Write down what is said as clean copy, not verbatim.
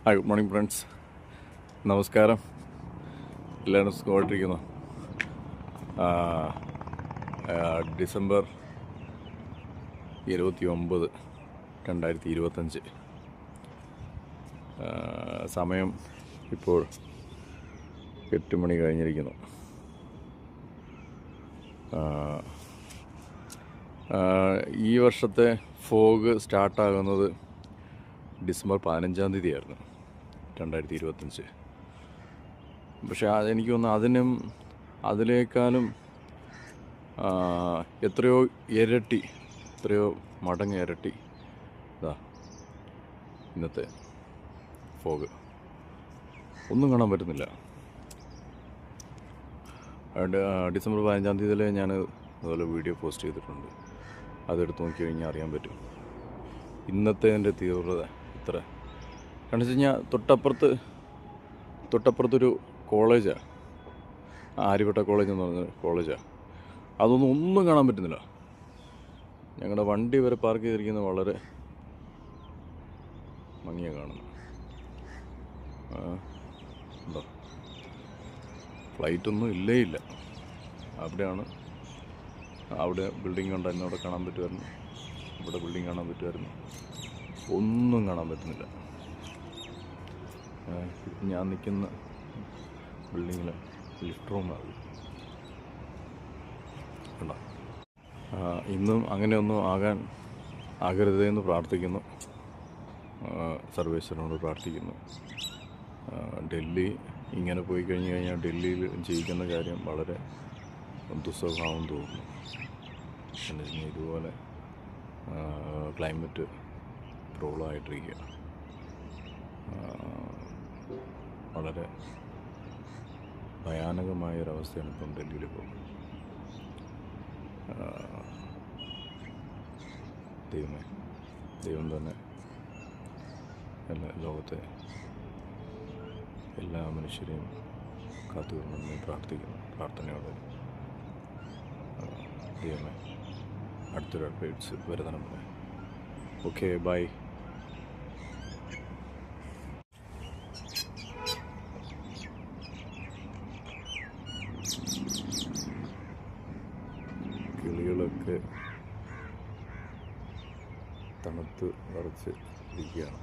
Hi, good morning friends. നമസ്കാരം. എല്ലാവരും സുഖമായിട്ടിരിക്കുന്നു. ഡിസംബർ 29, 2025. സമയം ഇപ്പോൾ 8 മണി കഴിഞ്ഞിരിക്കുന്നു. ഈ വർഷത്തെ ഫോഗ് സ്റ്റാർട്ടാകുന്നത് ഡിസംബർ 15 തീയതിയായിരുന്നു, 2025. പക്ഷേ എനിക്ക് തോന്നുന്നു അതിനേക്കാളും എത്രയോ മടങ്ങ് ഇരട്ടി ഇതാ ഇന്നത്തെ ഫോഗ്. ഒന്നും കാണാൻ പറ്റുന്നില്ല. ഡിസംബർ 15 തീയതിയിലെ ഞാൻ അതുപോലെ വീഡിയോ പോസ്റ്റ് ചെയ്തിട്ടുണ്ട്. അതെടുത്ത് നോക്കി കഴിഞ്ഞാൽ അറിയാൻ പറ്റും ഇന്നത്തെ തീവ്രത ഇത്ര. കാരണം വെച്ച് കഴിഞ്ഞാൽ തൊട്ടപ്പുറത്തൊരു കോളേജാണ്, ആര്യവട്ട കോളേജ് എന്ന് പറഞ്ഞ കോളേജാണ്. ഒന്നും കാണാൻ പറ്റുന്നില്ല. ഞങ്ങളുടെ വണ്ടി വരെ പാർക്ക് ചെയ്തിരിക്കുന്നത് വളരെ ഭംഗിയാണ് കാണുന്നത്. എന്താ ഫ്ലൈറ്റൊന്നും ഇല്ല. അവിടെ ബിൽഡിംഗ് ഉണ്ടായിരുന്നു, അവിടെ കാണാൻ പറ്റുമായിരുന്നു. ഇവിടെ ബിൽഡിംഗ് കാണാൻ പറ്റുമായിരുന്നു. ഒന്നും കാണാൻ പറ്റുന്നില്ല. ഞാൻ നിൽക്കുന്ന ബിൽഡിങ്ങിൽ ലിഫ്റ്റ് റൂമാണ്. കണ്ടോ? ഇന്നും അങ്ങനെയൊന്നും ആകരുതെന്ന് പ്രാർത്ഥിക്കുന്നു. സർവേശ്വരനോട് പ്രാർത്ഥിക്കുന്നു. ഡൽഹി ഇങ്ങനെ പോയി കഴിഞ്ഞാൽ ഡൽഹിയിൽ ജീവിക്കുന്ന കാര്യം വളരെ ദുസ്സഹമാവും തോന്നുന്നു. എന്ന് വെച്ചാൽ ഇതുപോലെ ക്ലൈമറ്റ് പ്രോബ്ലമായിട്ടിരിക്കുക. വളരെ ഭയാനകമായൊരവസ്ഥയാണ് ഇപ്പം ഡൽഹിയിലിപ്പോൾ. ദൈവം തന്നെ ലോകത്തെ എല്ലാ മനുഷ്യരെയും കാത്തുകൊണ്ടെന്ന് പ്രാർത്ഥിക്കുന്നു. പ്രാർത്ഥനയോടെ ദൈവമേ, അടുത്തൊരു അപ്ഡേറ്റ്സ് വരുന്നതാണ്. Okay, by. കിളികളൊക്കെ തണുത്ത് വിറച്ച് ഇരിക്കുകയാണ്.